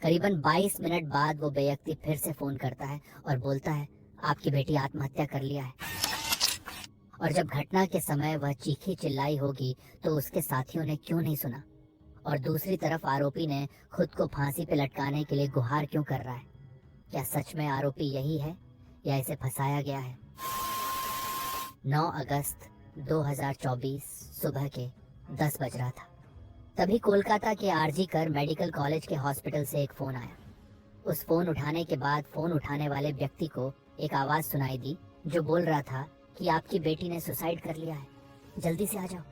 करीबन 22 मिनट बाद वो व्यक्ति फिर से फोन करता है और बोलता है, आपकी बेटी आत्महत्या कर लिया है। और जब घटना के समय वह चीखी चिल्लाई होगी तो उसके साथियों ने क्यों नहीं सुना? और दूसरी तरफ आरोपी ने खुद को फांसी पे लटकाने के लिए गुहार क्यों कर रहा है? क्या सच में आरोपी यही है या इसे फंसाया गया है? 9 अगस्त 2024 सुबह के 10 बज रहा था। तभी कोलकाता के आरजी कर मेडिकल कॉलेज के हॉस्पिटल से एक फोन आया। उस फोन उठाने के बाद फोन उठाने वाले व्यक्ति को एक आवाज सुनाई दी जो बोल रहा था कि आपकी बेटी ने सुसाइड कर लिया है, जल्दी से आ जाओ।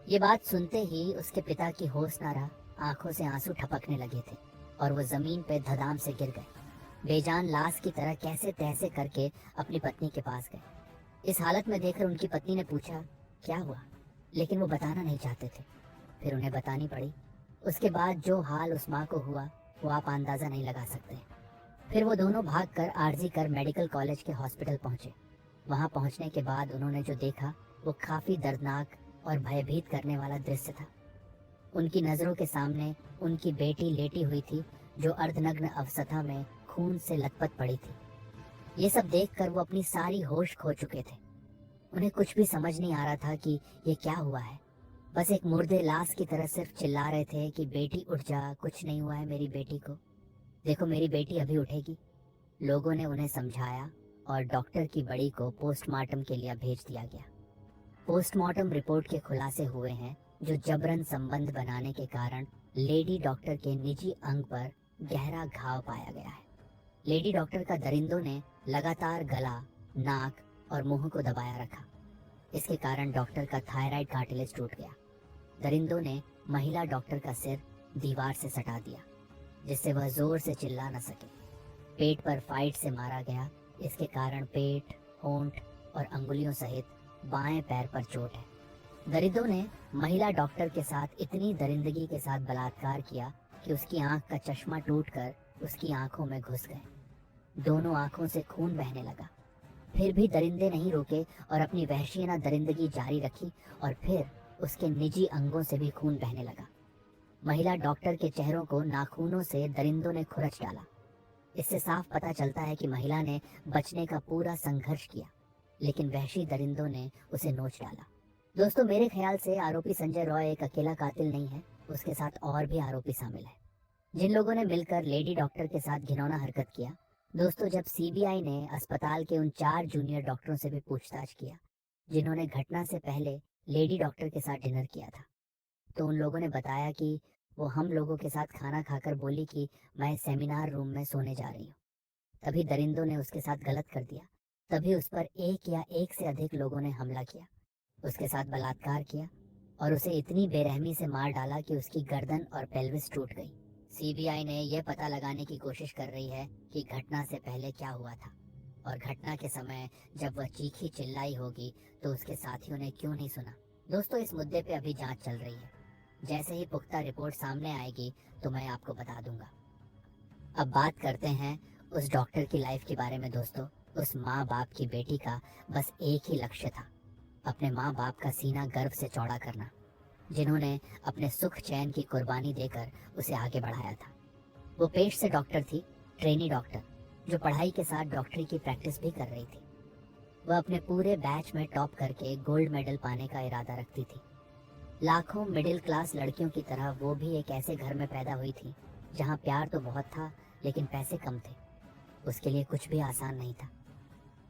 ये बात सुनते ही उसके पिता की होश ना रहा, आंखों से आंसू टपकने लगे थे और वो जमीन पे धड़ाम से गिर गए। बेजान लाश की तरह कैसे तैसे करके अपनी पत्नी के पास गए। इस हालत में देखकर उनकी पत्नी ने पूछा क्या हुआ, लेकिन वो बताना नहीं चाहते थे। फिर उन्हें बतानी पड़ी। उसके बाद जो हाल उस माँ को हुआ वो आप अंदाजा नहीं लगा सकते। फिर वो दोनों भागकर आरजी कर मेडिकल कॉलेज के हॉस्पिटल पहुंचे। वहां पहुंचने के बाद उन्होंने जो देखा वो काफी दर्दनाक और भयभीत करने वाला दृश्य था। उनकी नजरों के सामने उनकी बेटी लेटी हुई थी जो अर्धनग्न अवस्था में खून से लथपथ पड़ी थी। ये सब देखकर वो अपनी सारी होश खो चुके थे। उन्हें कुछ भी समझ नहीं आ रहा था कि ये क्या हुआ है। बस एक मुर्दे लाश की तरह सिर्फ चिल्ला रहे थे कि बेटी उठ जा, कुछ नहीं हुआ है मेरी बेटी को, देखो मेरी बेटी अभी उठेगी। लोगों ने उन्हें समझाया और डॉक्टर की बड़ी को पोस्टमार्टम के लिए भेज दिया गया। पोस्टमार्टम रिपोर्ट के खुलासे हुए हैं जो जबरन संबंध बनाने के कारण लेडी डॉक्टर के निजी अंग पर गहरा घाव पाया गया है। लेडी डॉक्टर का दरिंदों ने लगातार गला, नाक और मुंह को दबाया रखा। इसके कारण डॉक्टर का थायराइड कार्टिलेज टूट गया। दरिंदों ने महिला डॉक्टर का सिर दीवार से सटा दिया जिससे वह जोर से चिल्ला न सके। पेट पर फाइट से मारा गया। इसके कारण पेट, होंठ और अंगुलियों सहित बाएं पैर पर चोट है। दरिंदों ने महिला डॉक्टर के साथ इतनी दरिंदगी के साथ बलात्कार किया कि उसकी आंख का चश्मा टूटकर उसकी आंखों में घुस गए। दोनों आंखों से खून बहने लगा। फिर भी दरिंदे नहीं रुके और अपनी वहशियाना दरिंदगी जारी रखी और फिर उसके निजी अंगों से भी खून बहने लगा। महिला डॉक्टर के चेहरों को नाखूनों से दरिंदों ने खुरच डाला। इससे साफ पता चलता है कि महिला ने बचने का पूरा संघर्ष किया, लेकिन वहशी दरिंदों ने उसे नोच डाला। दोस्तों, मेरे ख्याल से आरोपी संजय रॉय एक अकेला कातिल नहीं है, उसके साथ और भी आरोपी शामिल है जिन लोगों ने मिलकर लेडी डॉक्टर के साथ घिनौना हरकत किया। दोस्तों, जब सीबीआई ने अस्पताल के उन 4 जूनियर डॉक्टरों से भी पूछताछ किया जिन्होंने घटना से पहले लेडी डॉक्टर के साथ डिनर किया था, तो उन लोगों ने बताया कि वो हम लोगों के साथ खाना खाकर बोली कि मैं सेमिनार रूम में सोने जा रही हूँ। तभी दरिंदों ने उसके साथ गलत कर दिया। तभी उस पर एक या एक से अधिक लोगों ने हमला किया, उसके साथ बलात्कार किया और उसे इतनी बेरहमी से मार डाला कि उसकी गर्दन और पेल्विस टूट गई। सीबीआई ने यह पता लगाने की कोशिश कर रही है कि घटना से पहले क्या हुआ था और घटना के समय जब वह चीखी चिल्लाई होगी तो उसके साथियों ने क्यों नहीं सुना। दोस्तों, इस मुद्दे पे अभी जांच चल रही है। जैसे ही पुख्ता रिपोर्ट सामने आएगी तो मैं आपको बता दूंगा। अब बात करते हैं उस डॉक्टर की लाइफ के बारे में। दोस्तों, उस माँ बाप की बेटी का बस एक ही लक्ष्य था, अपने माँ बाप का सीना गर्व से चौड़ा करना, जिन्होंने अपने सुख चैन की कुर्बानी देकर उसे आगे बढ़ाया था। वो पेश से डॉक्टर थी, ट्रेनी डॉक्टर, जो पढ़ाई के साथ डॉक्टरी की प्रैक्टिस भी कर रही थी। वह अपने पूरे बैच में टॉप करके गोल्ड मेडल पाने का इरादा रखती थी। लाखों मिडिल क्लास लड़कियों की तरह वो भी एक ऐसे घर में पैदा हुई थी जहाँ प्यार तो बहुत था लेकिन पैसे कम थे। उसके लिए कुछ भी आसान नहीं था।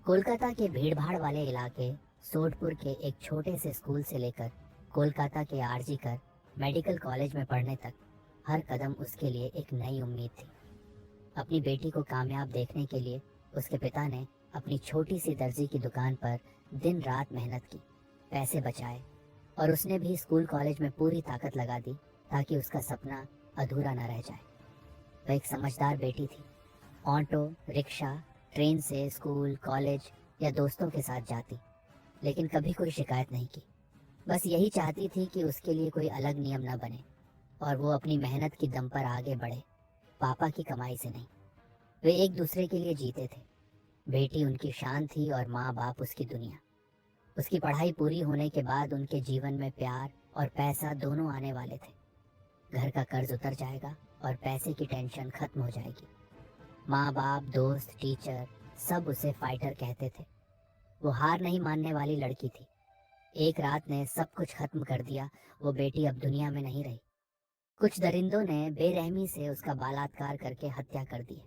कोलकाता के भीड़भाड़ वाले इलाके सोडपुर के एक छोटे से स्कूल से लेकर कोलकाता के आरजी कर मेडिकल कॉलेज में पढ़ने तक हर कदम उसके लिए एक नई उम्मीद थी। अपनी बेटी को कामयाब देखने के लिए उसके पिता ने अपनी छोटी सी दर्जी की दुकान पर दिन रात मेहनत की, पैसे बचाए और उसने भी स्कूल कॉलेज में पूरी ताकत लगा दी ताकि उसका सपना अधूरा न रह जाए। वह एक समझदार बेटी थी। ऑटो, रिक्शा, ट्रेन से स्कूल, कॉलेज या दोस्तों के साथ जाती, लेकिन कभी कोई शिकायत नहीं की। बस यही चाहती थी कि उसके लिए कोई अलग नियम न बने और वो अपनी मेहनत की दम पर आगे बढ़े, पापा की कमाई से नहीं। वे एक दूसरे के लिए जीते थे। बेटी उनकी शान थी और माँ बाप उसकी दुनिया। उसकी पढ़ाई पूरी होने के बाद उनके जीवन में प्यार और पैसा दोनों आने वाले थे। घर का कर्ज उतर जाएगा और पैसे की टेंशन खत्म हो जाएगी। माँ बाप, दोस्त, टीचर सब उसे फाइटर कहते थे। वो हार नहीं मानने वाली लड़की थी। एक रात ने सब कुछ खत्म कर दिया। वो बेटी अब दुनिया में नहीं रही। कुछ दरिंदों ने बेरहमी से उसका बलात्कार करके हत्या कर दी।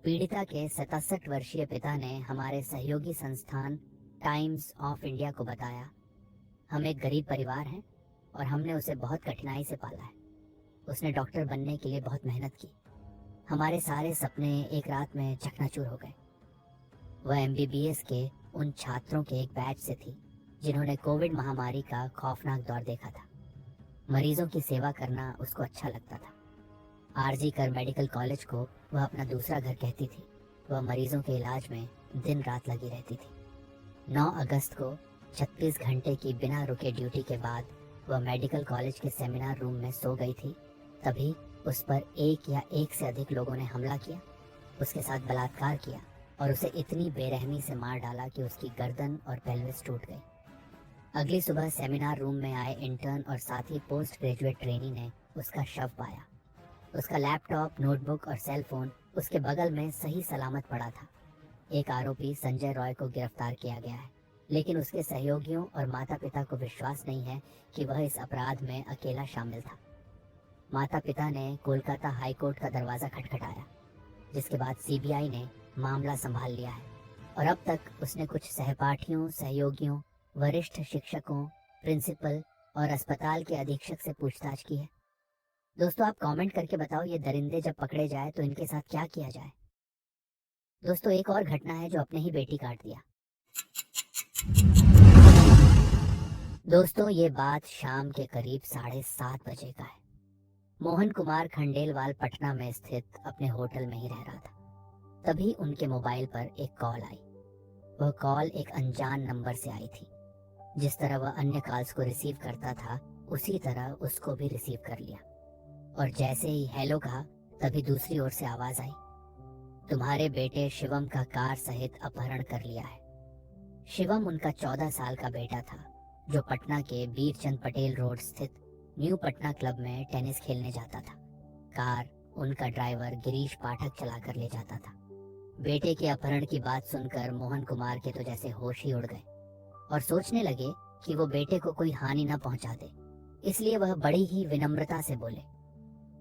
पीड़िता के 67 वर्षीय पिता ने हमारे सहयोगी संस्थान टाइम्स ऑफ इंडिया को बताया, हम एक गरीब परिवार हैं और हमने उसे बहुत कठिनाई से पाला है। उसने डॉक्टर बनने के लिए बहुत मेहनत की। हमारे सारे सपने एक रात में चकनाचूर हो गए। वह एमबीबीएस के उन छात्रों के एक बैच से थी जिन्होंने कोविड महामारी का खौफनाक दौर देखा था। मरीजों की सेवा करना उसको अच्छा लगता था। आरजी कर मेडिकल कॉलेज को वह अपना दूसरा घर कहती थी। वह मरीजों के इलाज में दिन रात लगी रहती थी। 9 अगस्त को 36 घंटे की बिना रुके ड्यूटी के बाद वह मेडिकल कॉलेज के सेमिनार रूम में सो गई थी। तभी उस पर एक या एक से अधिक लोगों ने हमला किया, उसके साथ बलात्कार किया और उसे इतनी बेरहमी से मार डाला कि उसकी गर्दन और पेल्विस टूट गई। अगली सुबह सेमिनार रूम में आए इंटर्न और साथ ही पोस्ट ग्रेजुएट ट्रेनी ने उसका शव पाया। उसका लैपटॉप, नोटबुक और सेल फोन उसके बगल में सही सलामत पड़ा था। एक आरोपी संजय रॉय को गिरफ्तार किया गया है, लेकिन उसके सहयोगियों और माता पिता को विश्वास नहीं है कि वह इस अपराध में अकेला शामिल था। माता पिता ने कोलकाता हाई कोर्ट का दरवाजा खटखटाया, जिसके बाद सीबीआई ने मामला संभाल लिया है और अब तक उसने कुछ सहपाठियों, सहयोगियों, वरिष्ठ शिक्षकों, प्रिंसिपल और अस्पताल के अधीक्षक से पूछताछ की है। दोस्तों, आप कमेंट करके बताओ, ये दरिंदे जब पकड़े जाए तो इनके साथ क्या किया जाए। दोस्तों, एक और घटना है जो अपने ही बेटी काट दिया। दोस्तों, ये बात शाम के करीब 7:30 बजे का है। मोहन कुमार खंडेलवाल पटना में स्थित अपने होटल में ही रह रहा था। तभी उनके मोबाइल पर एक कॉल आई। वह कॉल एक अनजान नंबर से आई थी। जिस तरह वह अन्य कॉल्स को रिसीव करता था, उसी तरह उसको भी रिसीव कर लिया और जैसे ही हेलो कहा, तभी दूसरी ओर से आवाज आई, तुम्हारे बेटे शिवम का कार सहित अपहरण कर लिया है। शिवम उनका 14 साल का बेटा था, जो पटना के बीरचंद पटेल रोड स्थित न्यू पटना क्लब में टेनिस खेलने जाता था। कार उनका ड्राइवर गिरीश पाठक चला कर ले जाता था। बेटे के अपहरण की बात सुनकर मोहन कुमार के तो जैसे होश ही उड़ गए और सोचने लगे कि वो बेटे को कोई हानि न पहुंचा दे। इसलिए वह बड़ी ही विनम्रता से बोले,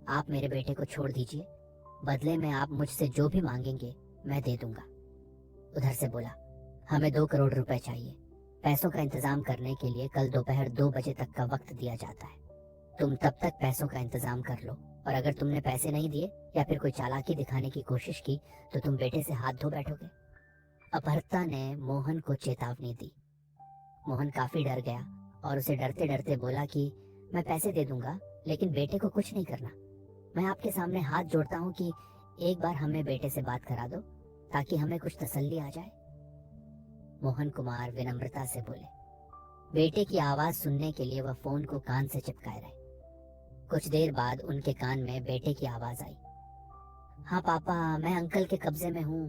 आप मेरे बेटे को छोड़ दीजिए, बदले में आप मुझसे जो भी मांगेंगे मैं दे दूंगा। उधर से बोला, हमें 2 करोड़ रुपए चाहिए। पैसों का इंतजाम करने के लिए कल दोपहर 2 बजे तक का वक्त दिया जाता है। तुम तब तक पैसों का इंतजाम कर लो और अगर तुमने पैसे नहीं दिए या फिर कोई चालाकी दिखाने की कोशिश की तो तुम बेटे से हाथ धो बैठोगे। अपहर्ता ने मोहन को चेतावनी दी। मोहन काफी डर गया और उसे डरते डरते बोला कि मैं पैसे दे दूंगा, लेकिन बेटे को कुछ नहीं करना। मैं आपके सामने हाथ जोड़ता हूँ कि एक बार हमें बेटे से बात करा दो ताकि हमें कुछ तसल्ली आ जाए। मोहन कुमार विनम्रता से बोले। बेटे की आवाज सुनने के लिए वह फोन को कान से चिपकाए रहे। कुछ देर बाद उनके कान में बेटे की आवाज आई, हाँ पापा, मैं अंकल के कब्जे में हूँ।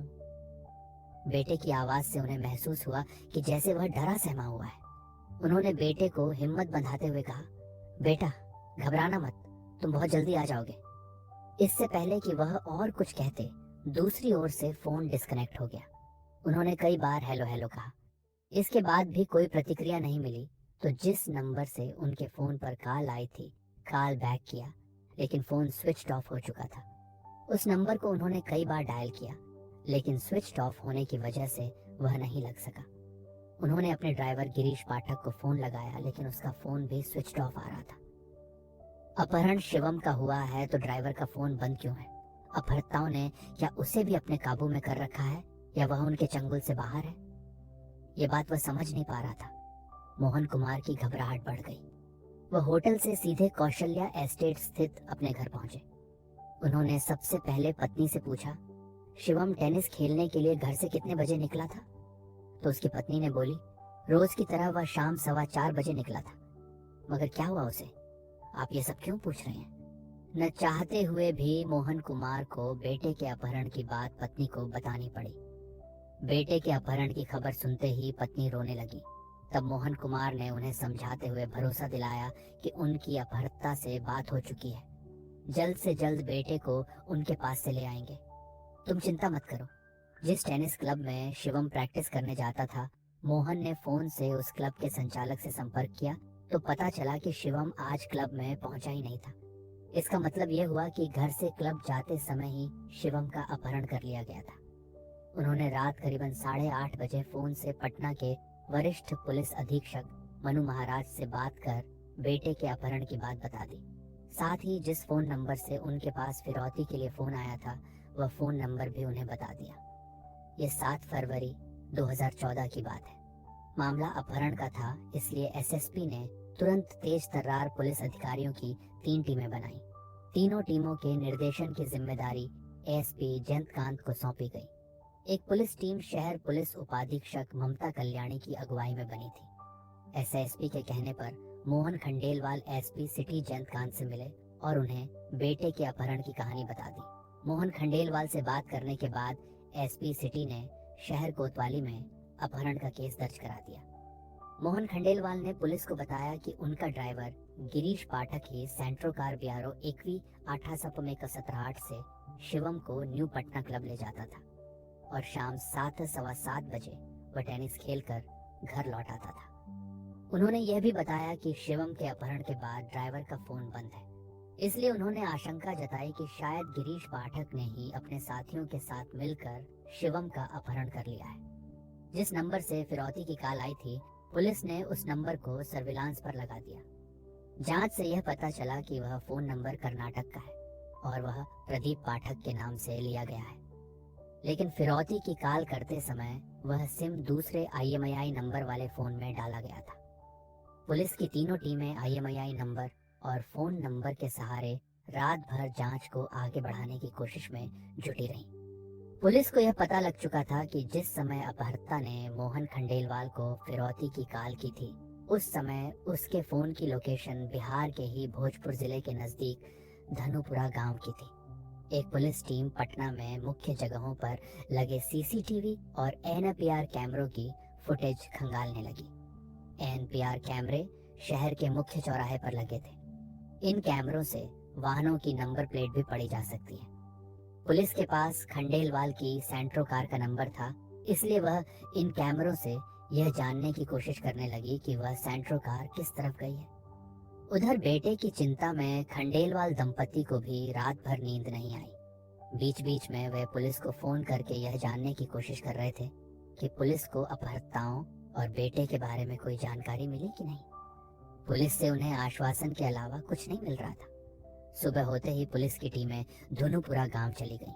बेटे की आवाज से उन्हें महसूस हुआ कि जैसे वह डरा सहमा हुआ है। उन्होंने बेटे को हिम्मत बंधाते हुए कहा, बेटा घबराना मत, तुम बहुत जल्दी आ जाओगे। इससे पहले कि वह और कुछ कहते, दूसरी ओर से फोन डिस्कनेक्ट हो गया। उन्होंने कई बार हेलो हेलो कहा। इसके बाद भी कोई प्रतिक्रिया नहीं मिली तो जिस नंबर से उनके फोन पर कॉल आई थी, कॉल बैक किया, लेकिन फोन स्विच ऑफ हो चुका था। उस नंबर को उन्होंने कई बार डायल किया, लेकिन स्विच ऑफ होने की वजह से वह नहीं लग सका। उन्होंने अपने ड्राइवर गिरीश पाठक को फोन लगाया, लेकिन उसका फोन भी स्विच ऑफ आ रहा था। अपहरण शिवम का हुआ है तो ड्राइवर का फोन बंद क्यों है? अपहर्ताओं ने क्या उसे भी अपने काबू में कर रखा है या वह उनके चंगुल से बाहर है? ये बात वह समझ नहीं पा रहा था। मोहन कुमार की घबराहट बढ़ गई। वह होटल से सीधे कौशल्या एस्टेट स्थित अपने घर पहुंचे। उन्होंने सबसे पहले पत्नी से पूछा, शिवम टेनिस खेलने के लिए घर से कितने बजे निकला था? तो उसकी पत्नी ने बोली, रोज की तरह वह शाम 4:15 बजे निकला था। मगर क्या हुआ उसे? आप ये सब क्यों पूछ रहे हैं? न चाहते हुए भी मोहन कुमार को बेटे के अपहरण की बात पत्नी को बतानी पड़ी। बेटे के अपहरण की खबर सुनते ही पत्नी रोने लगी। तब मोहन कुमार ने उन्हें समझाते हुए भरोसा दिलाया कि उनकी अपहर्ता से बात हो चुकी है। जल्द से जल्द बेटे को उनके पास से ले आएंगे। तुम चिंता मत करो। जिस टेनिस क्लब में शिवम प्रैक्टिस करने जाता था, मोहन ने फोन से उस क्लब के संचालक से संपर्क किया तो पता चला कि शिवम आज क्लब में पहुंचा ही नहीं था। इसका मतलब यह हुआ कि घर से क्लब जाते समय ही शिवम का अपहरण कर लिया गया था। उन्होंने रात करीबन 8:30 बजे फोन से पटना के वरिष्ठ पुलिस अधीक्षक मनु महाराज से बात कर बेटे के अपहरण की बात बता दी। साथ ही जिस फोन नंबर से उनके पास फिरौती के लिए फोन आया था, वह फोन नंबर भी उन्हें बता दिया। ये 7 फरवरी 2014 की बात है। मामला अपहरण का था, इसलिए एसएसपी ने तुरंत तेज तर्रार पुलिस अधिकारियों की 3 टीमें बनाई। तीनों टीमों के निर्देशन की जिम्मेदारी एएसपी जयंतकांत को सौंपी गई। एक पुलिस टीम शहर पुलिस उपाधीक्षक ममता कल्याणी की अगुवाई में बनी थी। एसएसपी के कहने पर मोहन खंडेलवाल एसपी सिटी जयंतकांत से मिले और उन्हें बेटे के अपहरण की कहानी बता दी। मोहन खंडेलवाल से बात करने के बाद एसपी सिटी ने शहर कोतवाली में अपहरण का केस दर्ज करा दिया। मोहन खंडेलवाल ने पुलिस को बताया कि उनका ड्राइवर गिरीश पाठक ही सेंट्रो कार बियारो 21 8 से शिवम को न्यू पटना क्लब ले जाता था और शाम 7 सवा 7 बजे वह टेनिस खेलकर घर लौट आता था। उन्होंने यह भी बताया कि शिवम के अपहरण के बाद ड्राइवर का फोन बंद है, इसलिए उन्होंने आशंका जताई कि शायद गिरीश पाठक ने ही अपने साथियों के साथ मिलकर शिवम का अपहरण कर लिया है। जिस नंबर से फिरौती की कॉल आई थी, पुलिस ने उस नंबर को सर्विलांस पर लगा दिया। जांच से यह पता चला कि वह फोन नंबर कर्नाटक का है और वह प्रदीप पाठक के नाम से लिया गया है, लेकिन फिरौती की कॉल करते समय वह सिम दूसरे IMEI नंबर वाले फोन में डाला गया था। पुलिस की तीनों टीमें IMEI नंबर और फोन नंबर के सहारे रात भर जांच को आगे बढ़ाने की कोशिश में जुटी रही। पुलिस को यह पता लग चुका था कि जिस समय अपहर्ता ने मोहन खंडेलवाल को फिरौती की कॉल की थी, उस समय उसके फोन की लोकेशन बिहार के ही भोजपुर जिले के नजदीक धनुपुरा गांव की थी। एक पुलिस टीम पटना में मुख्य जगहों पर लगे CCTV और NPR कैमरों की फुटेज खंगालने लगी। NPR कैमरे शहर के मुख्य चौराहे पर लगे थे। इन कैमरों से वाहनों की नंबर प्लेट भी पढ़ी जा सकती है। पुलिस के पास खंडेलवाल की सेंट्रो कार का नंबर था, इसलिए वह इन कैमरों से यह जानने की कोशिश करने लगी कि वह सेंट्रो कार किस तरफ गई है। उधर बेटे की चिंता में खंडेलवाल दंपति को भी रात भर नींद नहीं आई। बीच बीच में वे पुलिस को फोन करके यह जानने की कोशिश कर रहे थे कि पुलिस को अपहर्ताओं और बेटे के बारे में कोई जानकारी मिली कि नहीं। पुलिस से उन्हें आश्वासन के अलावा कुछ नहीं मिल रहा था। सुबह होते ही पुलिस की टीमें धनुपुरा गांव चली गईं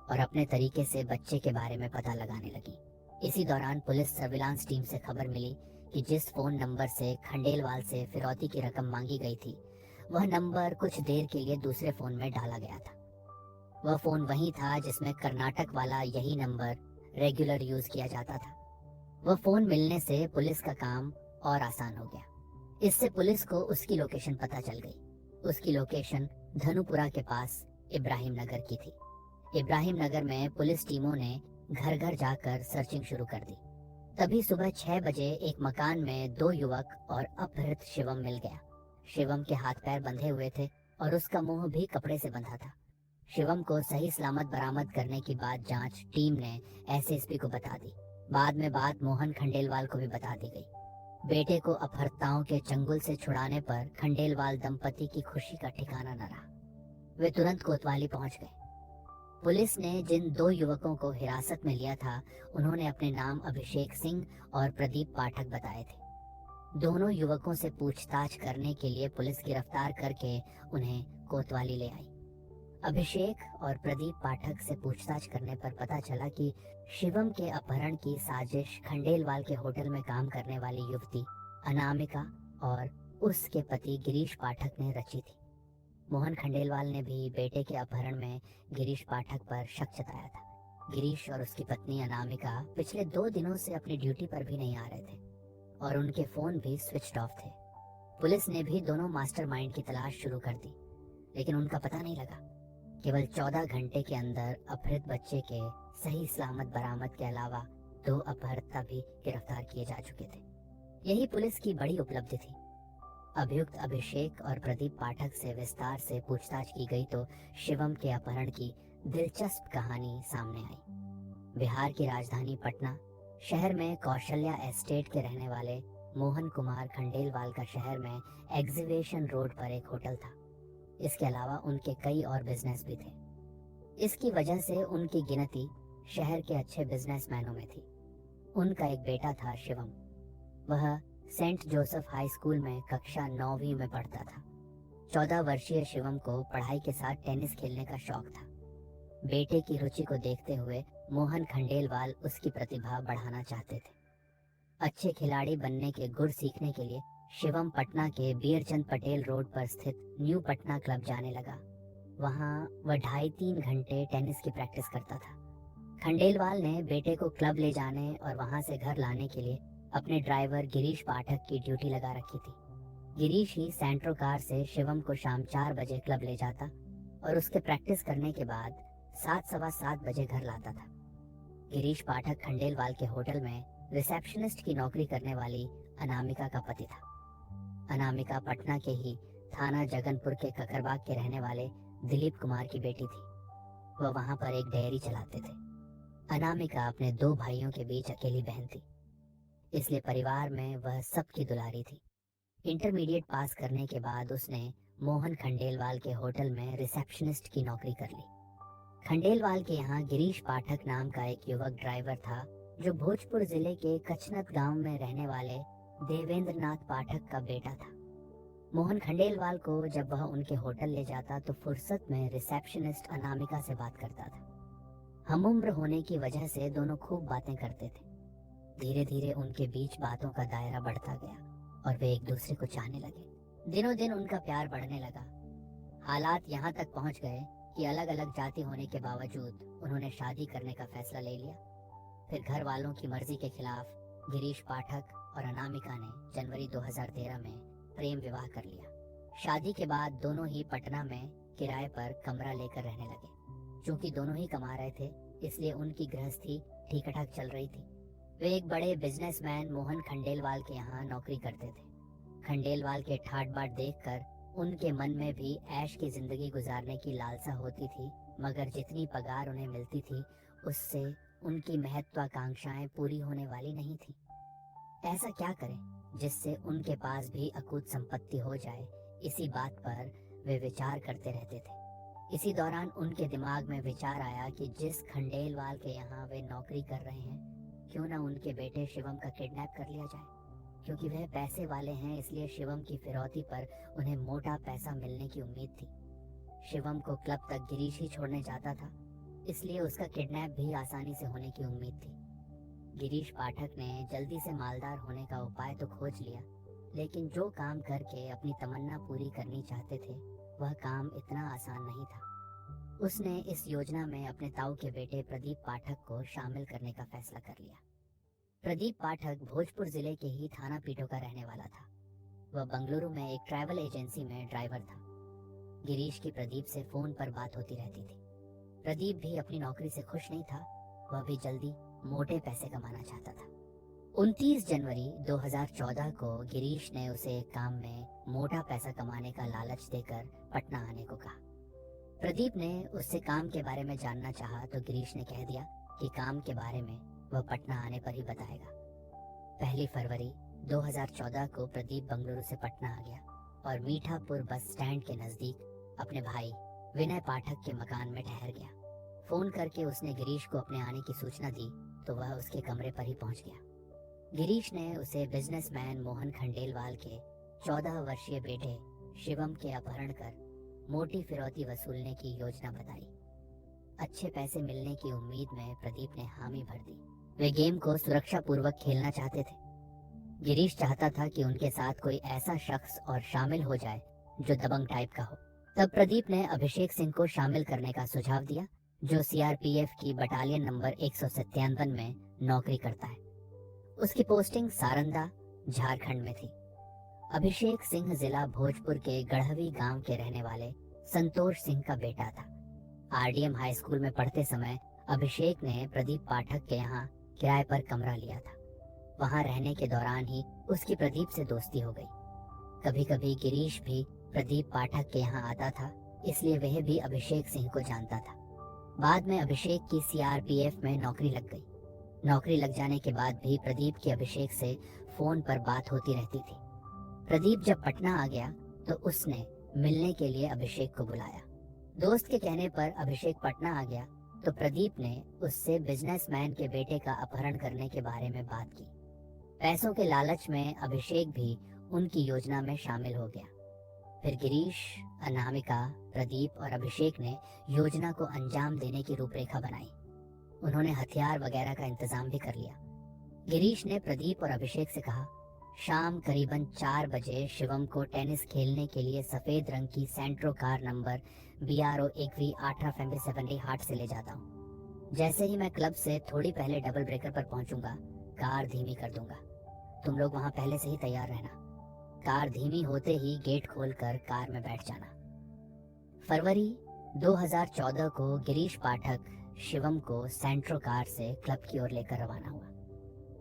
और अपने तरीके से बच्चे के बारे में पता लगाने लगी। इसी दौरान पुलिस सर्विलांस टीम से खबर मिली कि जिस फोन नंबर से खंडेलवाल से फिरौती की रकम मांगी गई थी, वह नंबर कुछ देर के लिए दूसरे फोन में डाला गया था। वह फोन वही था जिसमें कर्नाटक वाला यही नंबर रेगुलर यूज किया जाता था। वह फोन मिलने से पुलिस का काम और आसान हो गया। इससे पुलिस को उसकी लोकेशन पता चल गई। उसकी लोकेशन धनुपुरा के पास इब्राहिम नगर की थी। इब्राहिम नगर में पुलिस टीमों ने घर घर जाकर सर्चिंग शुरू कर दी। तभी सुबह 6 बजे एक मकान में 2 युवक और अपहृत शिवम मिल गया। शिवम के हाथ पैर बंधे हुए थे और उसका मुंह भी कपड़े से बंधा था। शिवम को सही सलामत बरामद करने की बात जांच टीम ने एसएसपी को बता दी। बाद में बात मोहन खंडेलवाल को भी बता दी गई। बेटे को अपहर्ताओं के चंगुल से छुड़ाने पर खंडेलवाल दंपति की खुशी का ठिकाना न रहा। वे तुरंत कोतवाली पहुंच गए। पुलिस ने जिन 2 युवकों को हिरासत में लिया था, उन्होंने अपने नाम अभिषेक सिंह और प्रदीप पाठक बताए थे। दोनों युवकों से पूछताछ करने के लिए पुलिस गिरफ्तार करके उन्हें कोतवाली ले आई। अभिषेक और प्रदीप पाठक से पूछताछ करने पर पता चला कि शिवम के अपहरण की साजिश खंडेलवाल के होटल में काम करने वाली युवती अनामिका और उसके पति गिरीश पाठक ने रची थी। मोहन खंडेलवाल ने भी बेटे के अपहरण में गिरीश पाठक पर शक जताया था। गिरीश और उसकी पत्नी अनामिका पिछले 2 दिनों से अपनी ड्यूटी पर भी नहीं आ रहे थे और उनके फोन भी स्विच्ड ऑफ थे। पुलिस ने भी दोनों मास्टरमाइंड की तलाश शुरू कर दी, लेकिन उनका पता नहीं लगा। केवल 14 घंटे के अंदर अपहृत बच्चे के सही सलामत बरामद के अलावा 2 अपहर्ता भी गिरफ्तार किए जा चुके थे। यही पुलिस की बड़ी उपलब्धि थी। अभियुक्त अभिषेक और प्रदीप पाठक से विस्तार से पूछताछ की गई तो शिवम के अपहरण की दिलचस्प कहानी सामने आई। बिहार की राजधानी पटना शहर में कौशल्या एस्टेट के रहने वाले मोहन कुमार खंडेलवाल का शहर में एग्जीबिशन रोड पर एक होटल था। इसके अलावा उनके कई और बिजनेस भी थे। इसकी वजह से उनकी गिनती शहर के अच्छे बिजनेसमैनों में थी। उनका एक बेटा था शिवम। वह सेंट जोसेफ हाई स्कूल में कक्षा 9वीं में पढ़ता था। 14 वर्षीय शिवम को पढ़ाई के साथ टेनिस खेलने का शौक था। बेटे की रुचि को देखते हुए मोहन खंडेलवाल उसकी प्रतिभा बढ़ाना चाहते थे। अच्छे खिलाड़ी बनने के गुर सीखने के लिए शिवम पटना के बीरचंद पटेल रोड पर स्थित न्यू पटना क्लब जाने लगा। वहां वह 2.5-3 घंटे टेनिस की प्रैक्टिस करता था। खंडेलवाल ने बेटे को क्लब ले जाने और वहां से घर लाने के लिए अपने ड्राइवर गिरीश पाठक की ड्यूटी लगा रखी थी। गिरीश ही सेंट्रो कार से शिवम को शाम 4 बजे क्लब ले जाता और उसके प्रैक्टिस करने के बाद 7-7:15 बजे घर लाता था। गिरीश पाठक खंडेलवाल के होटल में रिसेप्शनिस्ट की नौकरी करने वाली अनामिका का पति था। अनामिका पटना के ही थाना जगनपुर के ककरबाग के रहने वाले दिलीप कुमार की बेटी थी। वह वहां पर एक डेयरी चलाते थे। अनामिका अपने 2 भाइयों के बीच अकेली बहन थी, इसलिए परिवार में वह सबकी दुलारी थी। इंटरमीडिएट पास करने के बाद उसने मोहन खंडेलवाल के होटल में रिसेप्शनिस्ट की नौकरी कर ली। खंडेलवाल के यहाँ गिरीश पाठक नाम का एक युवक ड्राइवर था जो भोजपुर जिले के कचनत गांव में रहने वाले देवेंद्र नाथ पाठक का बेटा था। मोहन खंडेलवाल को जब वह उनके होटल ले जाता तो फुर्सत में रिसेप्शनिस्ट अनामिका से बात करता था। हमउम्र होने की वजह से दोनों खूब बातें करते थे। धीरे धीरे उनके बीच बातों का दायरा बढ़ता गया और वे एक दूसरे को चाहने लगे। दिनों दिन उनका प्यार बढ़ने लगा। हालात यहाँ तक पहुँच गए कि अलग अलग जाति होने के बावजूद उन्होंने शादी करने का फैसला ले लिया। फिर घर वालों की मर्जी के खिलाफ गिरीश पाठक और अनामिका ने जनवरी 2013 में प्रेम विवाह कर लिया। शादी के बाद दोनों ही पटना में किराए पर कमरा लेकर रहने लगे। चूंकि दोनों ही कमा रहे थे, इसलिए उनकी गृहस्थी ठीक ठाक चल रही थी। वे एक बड़े बिजनेसमैन मोहन खंडेलवाल के यहाँ नौकरी करते थे। खंडेलवाल के ठाट बाट देखकर उनके मन में भी ऐश की जिंदगी गुजारने की लालसा होती थी, मगर जितनी पगार उन्हें मिलती थी उससे उनकी महत्वाकांक्षाएं पूरी होने वाली नहीं थी। ऐसा क्या करें जिससे उनके पास भी अकूत संपत्ति हो जाए, इसी बात पर वे विचार करते रहते थे। इसी दौरान उनके दिमाग में विचार आया कि जिस खंडेलवाल के यहाँ वे नौकरी कर रहे हैं, क्यों ना उनके बेटे शिवम का किडनैप कर लिया जाए। क्योंकि वह पैसे वाले हैं, इसलिए शिवम की फिरौती पर उन्हें मोटा पैसा मिलने की उम्मीद थी। शिवम को क्लब तक गिरीश ही छोड़ने जाता था, इसलिए उसका किडनैप भी आसानी से होने की उम्मीद थी। गिरीश पाठक ने जल्दी से मालदार होने का उपाय तो खोज लिया, लेकिन जो काम करके अपनी तमन्ना पूरी करनी चाहते थे वह काम इतना आसान नहीं था। उसने इस योजना में अपने ताऊ के बेटे प्रदीप पाठक को शामिल करने का फैसला कर लिया। प्रदीप पाठक भोजपुर जिले के ही थाना पीठो का रहने वाला था। वह बंगलुरु में एक ट्रैवल एजेंसी में ड्राइवर था। गिरीश की प्रदीप से फोन पर बात होती रहती थी। प्रदीप भी अपनी नौकरी से खुश नहीं था, वह भी जल्दी मोटे पैसे कमाना चाहता था। 29 जनवरी 2014 को गिरीश ने उसे एक काम में मोटा पैसा कमाने का लालच देकर पटना आने को कहा। प्रदीप ने उससे काम के बारे में जानना चाहा तो गिरीश ने कह दिया कि काम के बारे में वह पटना आने पर ही बताएगा। 1 फरवरी 2014 को प्रदीप बंगलुरु से पटना आ गया और मीठापुर बस स्टैंड के नजदीक अपने भाई विनय पाठक के मकान में ठहर गया। फोन करके उसने गिरीश को अपने आने की सूचना दी तो वह उसके कमरे पर ही पहुंच गया। गिरीश ने उसे बिजनेसमैन मोहन खंडेलवाल के 14 वर्षीय बेटे शिवम के अपहरण कर मोटी फिरौती वसूलने की योजना बताई। अच्छे पैसे मिलने की उम्मीद में प्रदीप ने हामी भर दी। वे गेम को सुरक्षा पूर्वक खेलना चाहते थे। गिरीश चाहता था कि उनके साथ कोई ऐसा शख्स और शामिल हो जाए जो दबंग टाइप का हो। तब प्रदीप ने अभिषेक सिंह को शामिल करने का सुझाव दिया, जो सीआरपीएफ की बटालियन नंबर 157 में नौकरी करता है। उसकी पोस्टिंग सारंदा, झारखंड में थी। अभिषेक सिंह जिला भोजपुर के गढ़वी गांव के रहने वाले संतोष सिंह का बेटा था। आरडीएम हाई स्कूल में पढ़ते समय अभिषेक ने प्रदीप पाठक के यहाँ किराए पर कमरा लिया था। वहां रहने के दौरान ही उसकी प्रदीप से दोस्ती हो गई। कभी कभी गिरीश भी प्रदीप पाठक के यहाँ आता था, इसलिए वह भी अभिषेक सिंह को जानता था। बाद में अभिषेक की सीआरपीएफ में नौकरी लग गई। नौकरी लग जाने के बाद भी प्रदीप की अभिषेक से फोन पर बात होती रहती थी। प्रदीप जब पटना आ गया तो उसने मिलने के लिए अभिषेक को बुलाया। दोस्त के कहने पर अभिषेक पटना आ गया तो प्रदीप ने उससे बिजनेसमैन के बेटे का अपहरण करने के बारे में बात की। पैसों के लालच में अभिषेक भी उनकी योजना में शामिल हो गया। फिर गिरीश, अनामिका, प्रदीप और अभिषेक ने योजना को अंजाम देने की रूपरेखा बनाई। उन्होंने हथियार वगैरह का इंतजाम भी कर लिया। गिरीश ने प्रदीप और अभिषेक से कहा, शाम करीबन 4 बजे शिवम को टेनिस खेलने के लिए सफेद रंग की Santro car number BRO 1V18 हाट से ले जाता हूँ। जैसे ही मैं क्लब से थोड़ी पहले डबल ब्रेकर पर पहुंचूंगा, कार धीमी कर दूंगा। तुम लोग वहां पहले से ही तैयार रहना। कार धीमी होते ही गेट खोलकर कार में बैठ जाना। फरवरी 2014 को गिरीश पाठक शिवम को सेंट्रो कार से क्लब की ओर लेकर रवाना हुआ।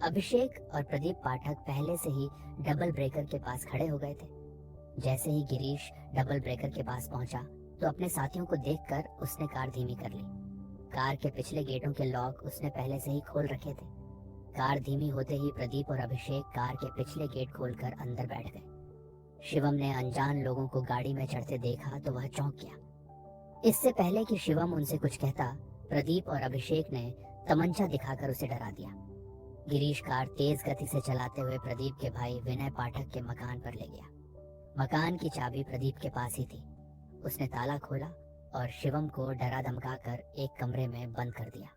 अभिषेक और प्रदीप पाठक पहले से ही डबल ब्रेकर के पास खड़े हो गए थे। जैसे ही गिरीश डबल ब्रेकर के पास पहुंचा तो अपने साथियों को देखकर उसने कार धीमी कर ली। कार के पिछले गेटों के लॉक उसने पहले से ही खोल रखे थे। कार धीमी होते ही प्रदीप और अभिषेक कार के पिछले गेट खोलकर अंदर बैठ गए। शिवम ने अनजान लोगों को गाड़ी में चढ़ते देखा तो वह चौंक गया। इससे पहले कि शिवम उनसे कुछ कहता, प्रदीप और अभिषेक ने तमंचा दिखाकर उसे डरा दिया। गिरीश कार तेज गति से चलाते हुए प्रदीप के भाई विनय पाठक के मकान पर ले गया। मकान की चाबी प्रदीप के पास ही थी। उसने ताला खोला और शिवम को डरा धमकाकर एक कमरे में बंद कर दिया।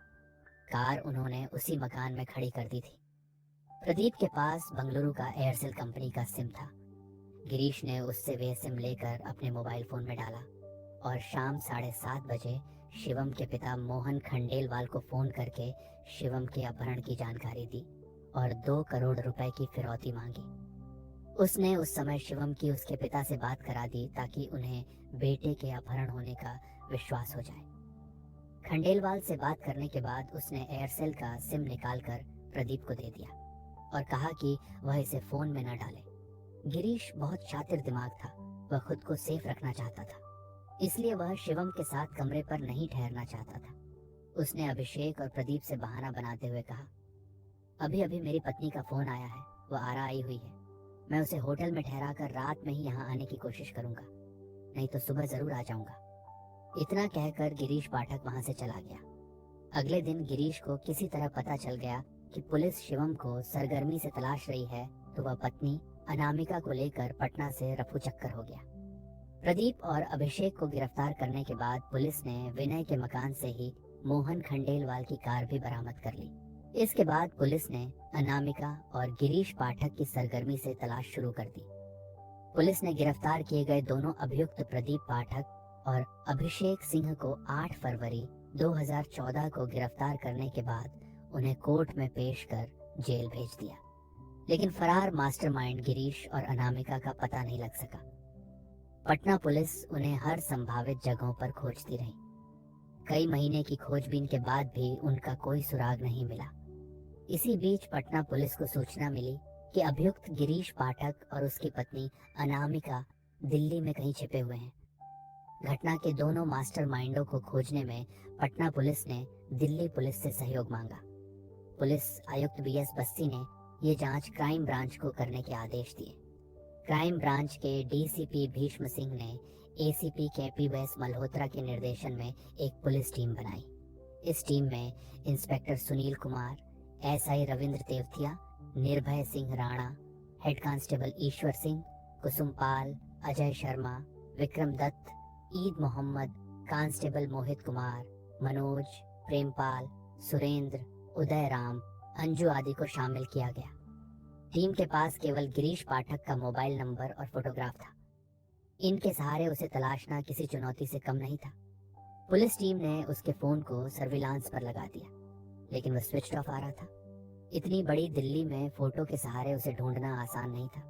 कार उन्होंने उसी मकान में खड़ी कर दी थी। प्रदीप के पास बंगलुरु का एयरसेल कंपनी का सिम था। गिरीश ने उससे वह सिम लेकर अपने मोबाइल फोन में डाला और शाम 7:30 बजे शिवम के पिता मोहन खंडेलवाल को फोन करके शिवम के अपहरण की जानकारी दी और 2 करोड़ रुपए की फिरौती मांगी। उसने उस समय शिवम की उसके पिता से बात करा दी ताकि उन्हें बेटे के अपहरण होने का विश्वास हो जाए। खंडेलवाल से बात करने के बाद उसने एयरसेल का सिम निकालकर प्रदीप को दे दिया और कहा कि वह इसे फोन में न डाले। गिरीश बहुत शातिर दिमाग था। वह खुद को सेफ रखना चाहता था, इसलिए वह शिवम के साथ कमरे पर नहीं ठहरना चाहता था। उसने अभिषेक और प्रदीप से बहाना बनाते हुए कहा, अभी अभी मेरी पत्नी का फोन आया है, वो आरा आई हुई है। मैं उसे होटल में ठहराकर रात में ही यहाँ आने की कोशिश करूंगा, नहीं तो सुबह जरूर आ जाऊंगा। इतना कहकर गिरीश पाठक वहां से चला गया। अगले दिन गिरीश को किसी तरह पता चल गया कि पुलिस शिवम को सरगर्मी से तलाश रही है, तो वह पत्नी अनामिका को लेकर पटना से रफू चक्कर हो गया। प्रदीप और अभिषेक को गिरफ्तार करने के बाद पुलिस ने विनय के मकान से ही मोहन खंडेलवाल की कार भी बरामद कर ली। इसके बाद पुलिस ने अनामिका और गिरीश पाठक की सरगर्मी से तलाश शुरू कर दी। पुलिस ने गिरफ्तार किए गए दोनों अभियुक्त प्रदीप पाठक और अभिषेक सिंह को 8 फरवरी 2014 को गिरफ्तार करने के बाद उन्हें कोर्ट में पेश कर जेल भेज दिया। लेकिन फरार मास्टरमाइंड गिरीश और अनामिका का पता नहीं लग सका। पटना पुलिस उन्हें हर संभावित जगहों पर खोजती रही। कई महीने की खोजबीन के बाद भी उनका कोई सुराग नहीं मिला। इसी बीच पटना पुलिस को सूचना मिली कि अभियुक्त गिरीश पाठक और उसकी पत्नी अनामिका दिल्ली में कहीं छिपे हुए हैं। घटना के दोनों मास्टरमाइंडों को खोजने में पटना पुलिस ने दिल्ली पुलिस से सहयोग मांगा। पुलिस आयुक्त BS बस्सी ने ये जांच क्राइम ब्रांच को करने के आदेश दिए। क्राइम ब्रांच के DCP भीष्म सिंह ने ACP KP वैस मल्होत्रा के निर्देशन में एक पुलिस टीम बनाई। इस टीम में इंस्पेक्टर सुनील कुमार, SI रविंद्र तेवतिया, निर्भय Singh Rana, head constable Ishwar Singh, कुसुमपाल, Ajay Sharma, Vikram Dutt, Eid Mohammad, constable Mohit Kumar, Manoj, Prempal, Surendra, Uday Ram, Anju आदि को शामिल किया गया। टीम के पास केवल गिरीश पाठक का मोबाइल नंबर और फोटोग्राफ था। इनके सहारे उसे तलाशना किसी चुनौती से कम नहीं था। पुलिस टीम ने उसके फोन को सर्विलांस पर लगा दिया, लेकिन वह स्विच ऑफ आ रहा था। इतनी बड़ी दिल्ली में फोटो के सहारे उसे ढूंढना आसान नहीं था।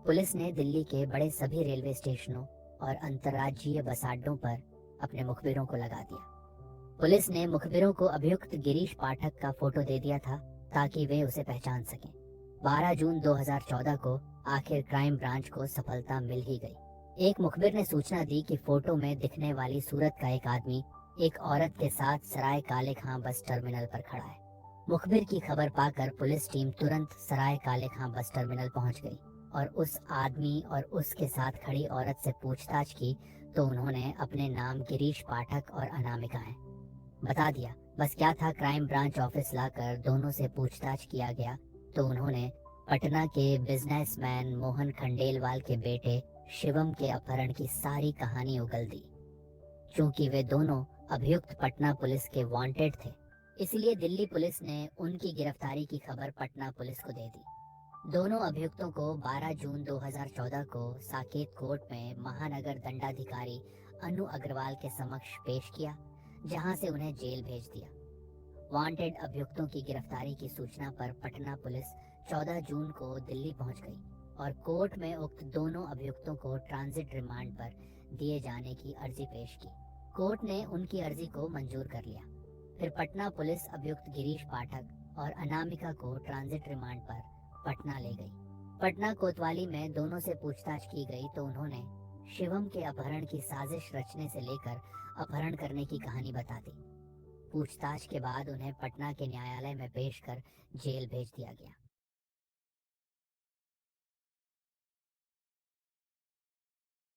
पुलिस ने दिल्ली के बड़े सभी रेलवे स्टेशनों और अंतर्राज्यीय बस अड्डों पर अपने मुखबिरों को लगा दिया। पुलिस ने मुखबिरों को अभियुक्त गिरीश पाठक का फोटो दे दिया था ताकि वे उसे पहचान सकें। 12 जून 2014 को आखिर क्राइम ब्रांच को सफलता मिल ही गई। एक मुखबिर ने सूचना दी कि फोटो में दिखने वाली सूरत का एक आदमी एक औरत के साथ सराय काले खां बस टर्मिनल पर खड़ा है। मुखबिर की खबर पाकर पुलिस टीम तुरंत सराय काले खां बस टर्मिनल पहुंच गई और उस आदमी और उसके साथ खड़ी औरत से पूछताछ की तो उन्होंने अपने नाम गिरीश पाठक और अनामिका हैं बता दिया। बस क्या था, क्राइम ब्रांच ऑफिस लाकर दोनों से पूछताछ किया गया तो उन्होंने पटना के बिजनेसमैन मोहन खंडेलवाल के बेटे शिवम के अपहरण की सारी कहानी उगल दी। चूंकि वे दोनों अभियुक्त पटना पुलिस के वांटेड थे, इसलिए दिल्ली पुलिस ने उनकी गिरफ्तारी की खबर पटना पुलिस को दे दी। दोनों अभियुक्तों को 12 जून 2014 को साकेत कोर्ट में महानगर दंडाधिकारी अनु अग्रवाल के समक्ष पेश किया, जहां से उन्हें जेल भेज दिया। वांटेड अभियुक्तों की गिरफ्तारी की सूचना पर पटना पुलिस 14 जून को दिल्ली पहुंच गई और कोर्ट में उक्त दोनों अभियुक्तों को ट्रांजिट रिमांड पर दिए जाने की अर्जी पेश की। कोर्ट ने उनकी अर्जी को मंजूर कर लिया। फिर पटना पुलिस अभियुक्त गिरीश पाठक और अनामिका को ट्रांजिट रिमांड पर पटना ले गई। पटना कोतवाली में दोनों से पूछताछ की गई तो उन्होंने शिवम के अपहरण की साजिश रचने से लेकर अपहरण करने की कहानी बता दी। पूछताछ के बाद उन्हें पटना के न्यायालय में पेश कर जेल भेज दिया गया।